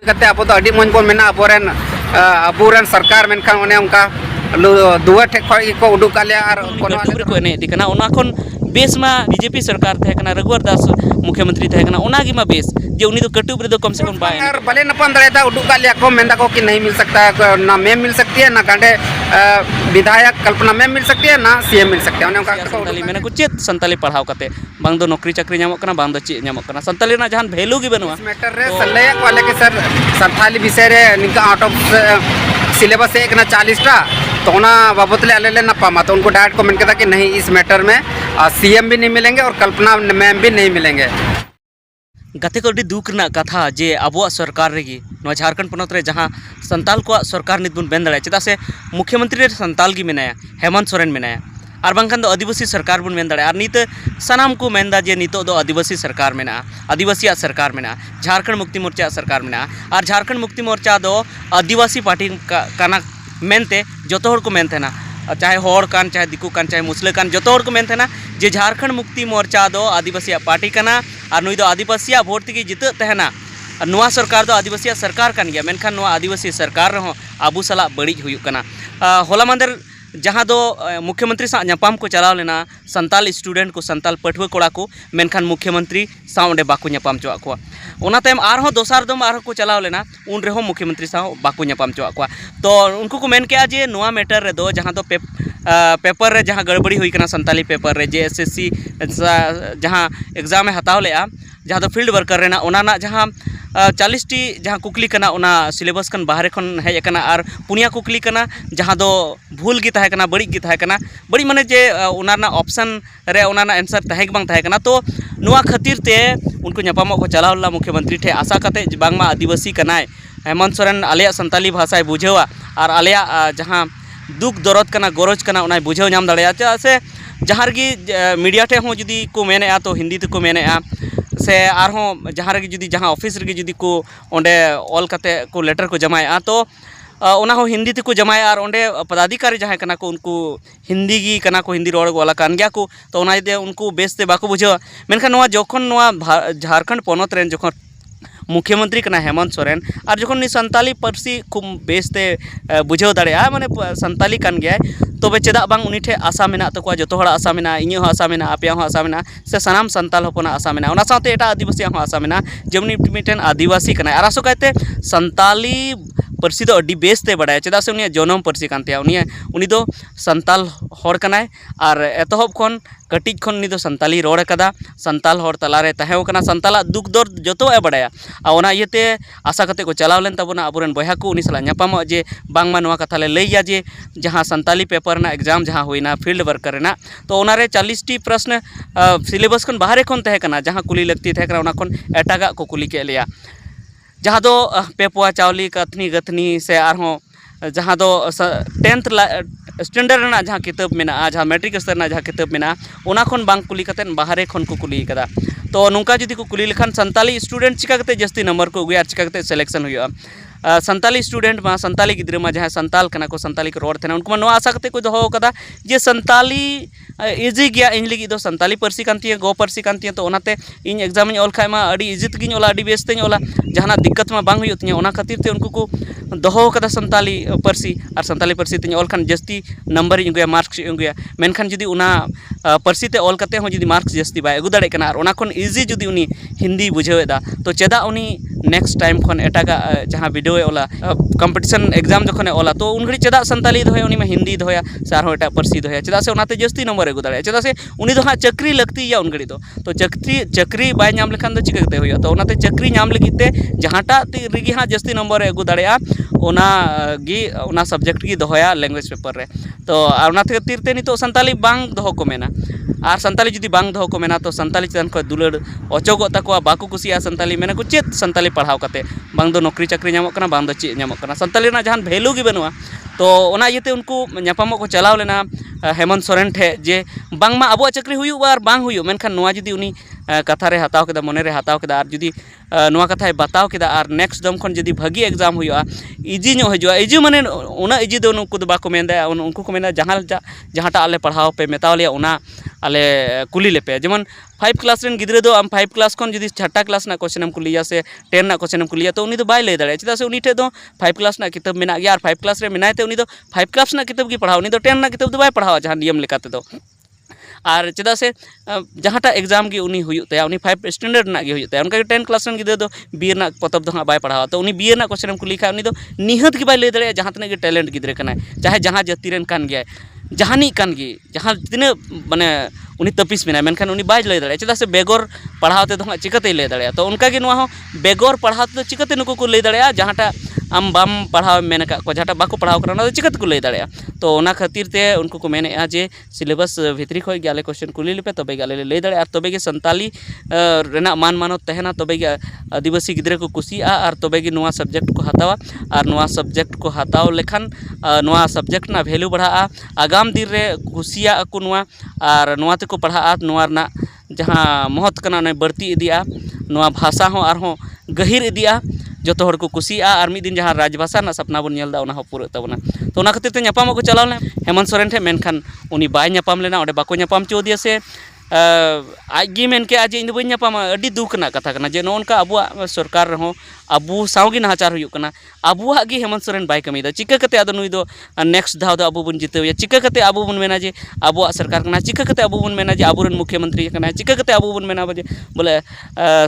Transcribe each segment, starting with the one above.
कते आप तो अड़ी मन बन मेना अबोरेन सरकार मेनखान ओने उनका दुआ ठे खय को उडुक आले आर यूट्यूब को एने दिकना ओना खन बेस मा बीजेपी सरकार थे कना रघुवर दास मुख्यमंत्री थे कना ओना गी मा बेस जे उनी तो कटुब रे तो कम से कम बाय यार भले नपन दड़ेदा उडुक आले को मेंदा को कि नहीं मिल सकता है, ना मैम मिल सकती है, ना कांडे विधायक कल्पना मैम मिल सकती है, ना सीएम मिल सकते हैं। ओने उनका संताली मैंने कुछ चेत संताली पढ़ाव कते बांग दो नौकरी चाकरी नामक कना बांग दो चेत नामक कना संताली ना जहां वैल्यू गी बनवा मैटर रे सल्ले वाले के सर संताली विषय रे निका आउट ऑफ सिलेबस एक ना 40 टा तो ना बाबतले आले ना पामा तो उनको डायरेक्ट कमेंट किया कि नहीं इस मैटर में सीएम भी नहीं मिलेंगे और कल्पना मैम भी नहीं मिलेंगे। गते को दुख रना कथा जे अब सरकार रेगी झारखंड पनत रे जहां संताल को सरकार नित बन बेन दाड़े चेदा से मुख्यमंत्री रे संताल गी मेनाया हेमंत सोरेन मेनाया और बांखान आदिवासी सरकार बन मेन दाड़े और नित सानाम को मेनदा जे नितो दो आदिवासी सरकार मेना आदिवासी सरकार मेना झारखंड मुक्ति मोर्चा सरकार मेना और झारखंड मुक्ति मोर्चा दो आदिवासी पार्टी काना मेनते जोतो हर को मेनते ना चाहे होड़ कान चाहे दिकू कान चाहे मुसले कान जोतो हर को मेनते ना जे झारखंड मुक्ति मोर्चा दो आदिवासी पार्टी काना और नुई दो आदिवासी वोट तक जित तहना नुआ सरकार दो आदिवासी सरकार कान गया मेनखान नुआ आदिवासी सरकार रहो आबू सला बड़ी हुयुक कना होला मंदर जहाँ दो मुख्यमंत्री सा नापाम को चलाव लेना संताल स्टूडेंट को संताल पठुआ कोड़ा को मेनखान मुख्यमंत्री सा ओंडे बाको नापाम चोआ को ओना तायम आरहो दोसार दम आरहो को चलाव लेना उन रेहो मुख्यमंत्री सा बाको नापाम चोआ को तो उनको को मेन के जे नुआ मैटर रे दो जहाँ दो पेपर रे जहाँ गड़बड़ी हुई कना संताली पेपर रे जे एसएससी जहाँ एग्जाम में हताव लेआ जहाँ दो फील्ड वर्कर रेना ओना ना जहाँ 40 टी जहाँ कुकली कना ओना सिलेबस कन बाहर खन हेज कना और पुनिया कुकली कना जहाँ दो भूल गी ताहे कना बड़ी गी ताहे कना बड़ी माने जे ओना ना ऑप्शन रे ओना ना आंसर ताहे बांग ताहे कना तो नुआ खातिर ते उनको नापामो को चलावला मुख्यमंत्री ठे आशा कते बांगमा आदिवासी कनाय हेमंत सोरेन आलिया संताली भाषाय बुझेवा और आलिया जहाँ दुख दरद कना गरज कना ओना बुझेव नाम दाड़ेया चा से जहाँ रगी मीडिया ठे हो जुदी को मेनेआ तो हिंदी ते को मेनेआ से आरहों जहाँ रगी जुदी जहाँ ऑफिस रगी जुदी को ओंडे ऑल कते को लेटर को जमाया तो ओना हो हिंदी ते को जमाया और ओंडे पदाधिकारी जहाँ कना को उनको हिंदी गी कना को हिंदी रोड वाला कान गया को तो ओना दे उनको बेसते बाको बुझेवा मेनखान नोआ जोखन नोआ झारखंड पनत रेन जोखन मुख्यमंत्री कना हेमंत सोरेन और जोखन संताली पार्सी खूब बेसते बुझेव दाड़ेया माने संताली कान गया तबे चेदा बांग उनी ठे आशा मेना तको जोतो हड़ा आशा मेना इᱧ हो आशा मेना आपया हो आशा मेना से सनाम संताल होपना आशा मेना ओना साथे एटा आदिवासी हो आशा मेना जेमनी मिटेन आदिवासी कना और आसो कहते संताली पार्सी दो अड्डी बेसते बड़ाय चेदा से उनी जनम पार्सी कानते उनी दो संताल हड़ कनाय और एतहब खन कटिज खन उनी दो संताली रोड़ कदा संताल हड़ तलारे तहेव कना संताला दुख दर्द जोतो ए बड़ाया ओना इयते आशा कते को चलाव लेन तबना अबुरेन बयहा को उनी सला नापामो जे बांगमा नोआ कथा ले लैया जे जहाँ संताली पेपर ना एग्जाम जहाँ हुईना फील्ड वर्कर ना तो ओनारे 40 टी प्रश्न सिलेबस खन बाहरे खन तहे कना जहाँ कुली लगती थे ओना खन एटागा को कुली के लिया जहाँ दो पेपुआ चावली कथनी गथनी से आरहों जहाँ दो 10th स्टैंडर्ड ना जहाँ किताब मेना जहाँ मैट्रिक स्तर ना जहाँ किताब मेना ओना खन बांग कुली कतेन बाहरे खन को कुली कदा तो नुका जुदी को कुली लेखान संताली स्टूडेंट चिका कते जस्ती नंबर को उगुया चिका कते सिलेक्शन हुआ संताली स्टूडेंट में संताली गिद्रे में जहाँ संताल कना को संताली को रोड थे उनको नोआ आशा कते को दोहो कदा जे संताली इजी गया इन लगी दो संताली पार्सी कानती गो पार्सी कानती तो ओनाते इन एग्जाम इन ऑल खायमा अड़ी इजी तगिन ओला अड़ी बेसते ओला जहां दिक्कत में बांग हुई तिया ओना खातिर ते उनको को दोहो कदा संताली पार्सी और संताली पार्सी ते ऑल खान जस्ती नंबर इन गया मार्क्स इन गया मेनखान जुदी ओना पार्सी ते ऑल कते हो जुदी मार्क्स जस्ती बाय अगु दाड़े कना और ओना खन इजी जुदी उनी हिंदी बुझेवेदा तो चेदा उनी नेक्स्ट टाइम खन एटागा जहां वीडियो ओला कंपटीशन एग्जाम जखने ओला तो उन घड़ी चेदा संताली दोया उनी में हिंदी दोया सार हो एटा पार्सी दोया चेदा से ओनाते जस्ती नंबर अगु दाड़े चेदा से उनी दो हाँ चक्री लगती या उन घड़ी तो चक्री बाय नाम लेखान दो चिका कते होया तो ओनाते चक्री नाम लगित ते जहाँटा रिगी हाँ जस्ती नंबर अगु दाड़ेया ओना गी ओना सब्जेक्ट गी दोया लैंग्वेज पेपर रे तो ओनाते खातिर ते नितो संताली बांग दोहो को मेना और संताली जुदी बांग दोहो को मेना तो संताली चेतन को दुलड़ अचोगो तको बाको कुसिया संताली मेना को चेत संताली पढ़ाव कते बांग दो नौकरी चाकरी नामक कना बांग दो चेत नामक कना संताली ना जहां वैल्यू गी बनुआ तो ओना इयते उनको नापामो को चलाव लेना हेमंत सोरेन ठे जे बांगमा अब चक्री हुई और बांग हुई मेनखान नोआ जुदी उनी कथा रे हताव केदा मने रे हताव केदा और जुदी नोआ कथाय बताव केदा और नेक्स्ट दम खन जुदी भागी एग्जाम हुआ इजी नो हजुआ इजी माने उना इजी दो उनको दो बाको मेंदा उनको को मेंदा जहांटा आले पढ़ाओ पे मेताव लिया उना आले कुली लेपे जेमन 5 क्लास रेन गिद्रे दो आम 5 क्लास खन जुदी 6 क्लास ना क्वेश्चन हम कुलिया से 10 ना क्वेश्चन हम कुलिया तो उनी दो बाय ले दाड़े चदा से उनी ठे दो 5 क्लास ना किताब मेना गया और 5 क्लास रे मेनाय ते उनी दो 5 क्लास ना किताब की पढ़ाओ उनी दो 10 ना किताब दो बाय पढ़ाओ जहां नियम लेकाते दो और चदा से जहांटा एग्जाम की उनी हुयुत तया उनी 5 स्टैंडर्ड ना गे हुयुत तया उनका 10 क्लास रन गिद्रे दो बी ना पतब दो बाय पढ़ाओ तो उनी बी ना क्वेश्चन हम कुली खा उनी दो निहत की बाय ले दाड़े जहां तने के टैलेंट गिद्रे कना चाहे जहां जाति रेन कान गया जहानी कान गी जहां तिने माने उनी तपिस मेना मेनखान उनी बाय लय दाड़े चदा से बेगोर पढ़ाते दो चिकाते लय दाड़े तो उनका गे नुआ हो बेगोर पढ़ाते तो चिकाते नुको को लय दाड़े जहांटा आम बाम पढ़ाव मेन का को जहांटा बाको पढ़ाव करना चिकाते को लय दाड़े तो ओना खातिर ते उनको को मेने जे सिलेबस भितरी खय गे आले क्वेश्चन कुली लेपे तबे गे आले लय दाड़े और तबे गे संताली रेना मान मानो तहना तबे गे आदिवासी गिद्रे को कुसिया और तबे गे नुआ सब्जेक्ट को हतावा और नुआ सब्जेक्ट को हताव लेखान नुआ सब्जेक्ट ना वैल्यू बढ़ा आगाम दिन रे कुसिया को नुआ और नुआ ते को पढ़ा नुआ ना जहाँ महत्व कना ने बढ़ती इदिया नुआ भाषा हो और हो गहिर इदिया जो हर को कुसिया और मिद दिन जहाँ राजभाषा ना सपना बन नेलदा उना हो पूरा तबना तो उना खातिर ते ᱧᱟᱯᱟᱢ को चलाव ले हेमंत सोरेन ठे मेनखान उनी बाय ᱧᱟᱯᱟᱢ लेना ओडे बाको ᱧᱟᱯᱟᱢ चो दिया से आगे मेन के आज इन दो बई ᱧᱟᱯᱟᱢ अडी दुख ना कथा कना जे नोनका अबुआ सरकार रहो अबु सावगी नहाचार हुयुक कना अबुआ गे हेमंत सोरेन बाय कमीदा चिका कते आदो नुई दो नेक्स्ट धाव दो अबु बन जितेया चिका कते अबु बन मेना जे अबुआ सरकार कना चिका कते अबु बन मेना जे अबुरन मुख्यमंत्री कना चिका कते अबु बन मेना जे बोले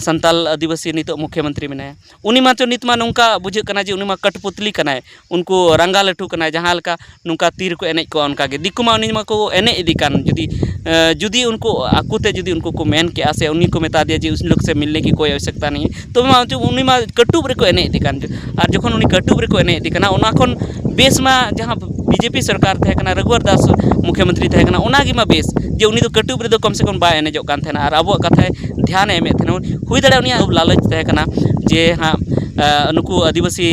संताल आदिवासी नितो मुख्यमंत्री मेना उनी मा तो नित मा नोंका बुझे कना जे उनी मा कठपुतली कना उनको रंगा लटू कना जहां लका नोंका तीर को एनेज को उनका गे दिक्कु मा उनी मा को एने इदी कान जुदी उनको आकुते जुदी उनको को मेन के आसे उन्हीं को बता दिया जी उस लोग से मिलने की कोई आवश्यकता नहीं है तो उन्हीं मा कटुब रे को एने इदी कान और जखन उन्हीं कटुब रे को एने इदी काना उना खन बेस मा जहां बीजेपी सरकार थे कना रघुवर दास मुख्यमंत्री थे कना उना गी मा बेस जे उन्हीं तो कटुब रे दो कम से कम बाय एने जो कान थे ना और अब कथा ध्यान एमे थे हुई दड़े उन्हीं लालच थे कना जे हाँ नुकु आदिवासी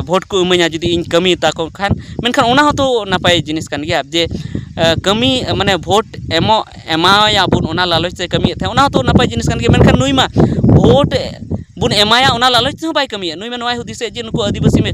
भोट को इमाया जुदी इन कमी ताको खान मेनखान उना हो तो नापाय जिनिस कान गया जे कमी माने भोट एमाया बुन उना लालच से कमी थे उना तो नापाय जिनिस कान गया मेनखान नुई मा भोट बुन एमाया उना लालच से बाय कमी नुई मा नोय हुदिसे जे नुकु आदिवासी में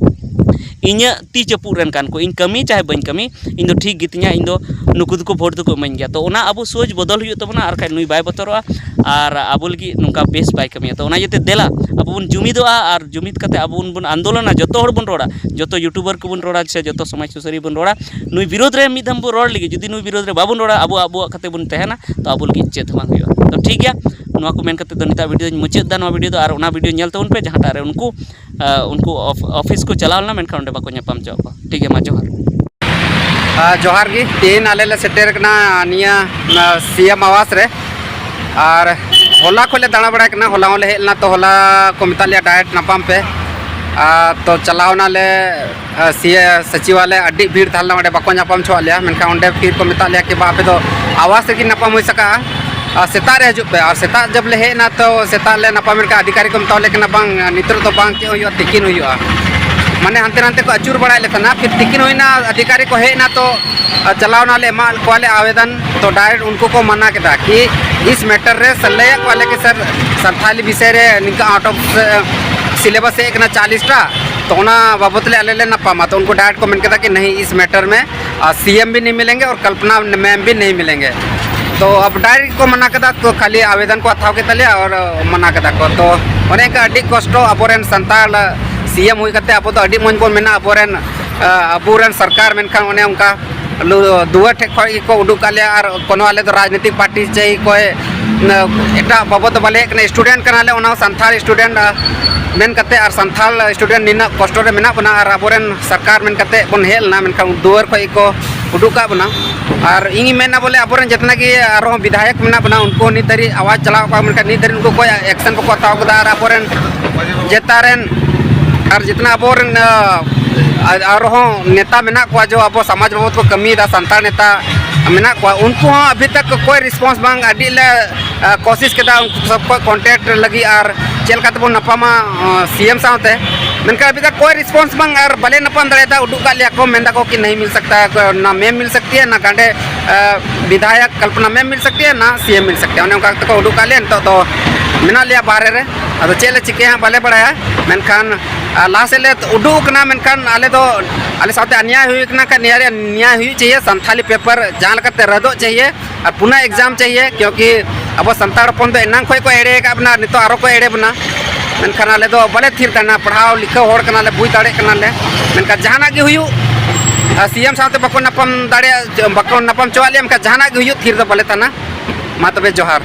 इन्या ती चपूर रेन कान को इन कमी चाहे बन कमी इन दो ठीक गितኛ इन दो नुकु को भोट को इमाኝ गया तो उना अब सोच बदल हुई तबना और खाय नुई बाय बतरवा और अब लगी नुका बेस बाय कमी तो उना जते देला अब बुन जुमिदोआ और जुमिद कते अब बुन आंदोलना जतो हर बुन रोड़ा जतो यूट्यूबर को बुन रोड़ा से जतो समाज सुसारी बुन रोड़ा नुई विरोध रे मिदम बु रोड़ लगी जुदी नुई विरोध रे बाबुन रोड़ा अब कते बुन तहना तो अब लगी चेत बांग हुई तो ठीक गया नुआ को मेन कते दो निता वीडियो मुचाद दा नुआ वीडियो दो और उना वीडियो नेल तबन पे जहां टारे उनको ऑफिस को चलावना मेन खान बाको ᱧᱟᱯᱟᱢ ᱪᱚ ठीक है मा जोहार गी तीन आले सेटर कना निया सीएम आवास रे और होला खोले दाना बड़ा कना होला ले हेलना तो होला को मिता लिया डायरेक्ट नापाम पे तो चलावना ले सीए सचिवालय अड्डी भीड़ थालना ओडे बाको ᱧᱟᱯᱟम छो लिया मेनखा ओंडे फिर को मिता लिया कि बापे तो आवास की नापाम हो सका सेता रे हजु पे और सेता जब ले हेना तो सेता ले नापाम का अधिकारी को मिता लेकिन बांग नितर तो बांग के होयो तिकिन होयो माने हंते नाते को अचूर बड़ा लेता फिर तिकिन होना अधिकारी को हेना तो चलावना ले माल वाले आवेदन तो डायरेक्ट उनको को मना के था कि इस मैटर रे सल्लय वाले के सर संथाली विषय रे निका आउट ऑफ सिलेबस एक ना 40 टा तो उना बाबत ले आले ना पामा तो उनको डायरेक्ट कमेंट किया कि नहीं इस मैटर में सीएम भी नहीं मिलेंगे और कल्पना मैम भी नहीं मिलेंगे तो अब डायरेक्ट को मना कदा तो खाली आवेदन को अथाव के तले और मना कदा को तो ओने का अडी कष्टो अबोरेन संताल सीएम हुई कते अब तो अडी मन को मेना अबोरेन सरकार मेनखान ओने उनका दुआ ठेक को उडुक आले और कोनो आले तो राजनीतिक पार्टी चाहिए कोई एटा बाबत वाले एक स्टूडेंट कनाले ओना संथाल स्टूडेंट मेन कते और संथाल स्टूडेंट निना कष्ट रे मेना बना और अबोरेन सरकार मेन कते बन हेलना मेनखान दुआर खई को उडुका बना और इंगी मेना बोले अबोरेन जितना कि आरो विधायक मेना बना उनको नितरी आवाज चलाव का मेनखान नितरी उनको कोई एक्शन को हताव कदा और अबोरेन जेतारेन और जितना अबोरेन और नेता मेना को जो अब समाज बाबत को कमी दा संताल नेता मेना को उनको अभी तक कोई रिस्पांस बांग अडी ले कोशिश केदा सबको कॉन्टेक्ट लगी और चल का नपामा सीएम साथे मेनका अभी तक कोई रिस्पॉन्स बंग और भले नपाम दड़ेदा उडुक का लिया को मेंदा को कि नहीं मिल सकता है, ना मैम मिल सकती है, ना गांडे विधायक कल्पना मैम मिल सकती है, ना सीएम मिल सकते हैं उन्हें उनका तो उडुक का लिया तो मिना लिया बारे रे अब चले चिके हैं भले बड़ा मेनखान लाहा से ले उडुक ना मेनखान आले तो आले साथे अन्याय हुई ना का न्याय हुई चाहिए संथाली पेपर जहाँ लगते रद्दो चाहिए और पुनः एग्जाम चाहिए क्योंकि अब संताड़ पन तो एना खो को एड़े का बना नितो आरो को एड़े बना मेनखान आले तो भले थिर करना पढ़ाओ लिखो होड़ करना ले बुझ दाड़े करना ले मेनखान जहाना गे हुई सीएम साथे बको नपम दाड़े बको नपम चोवा ले मेनखान जहाना गे हुई थिर तो भले तना मा तबे जोहार।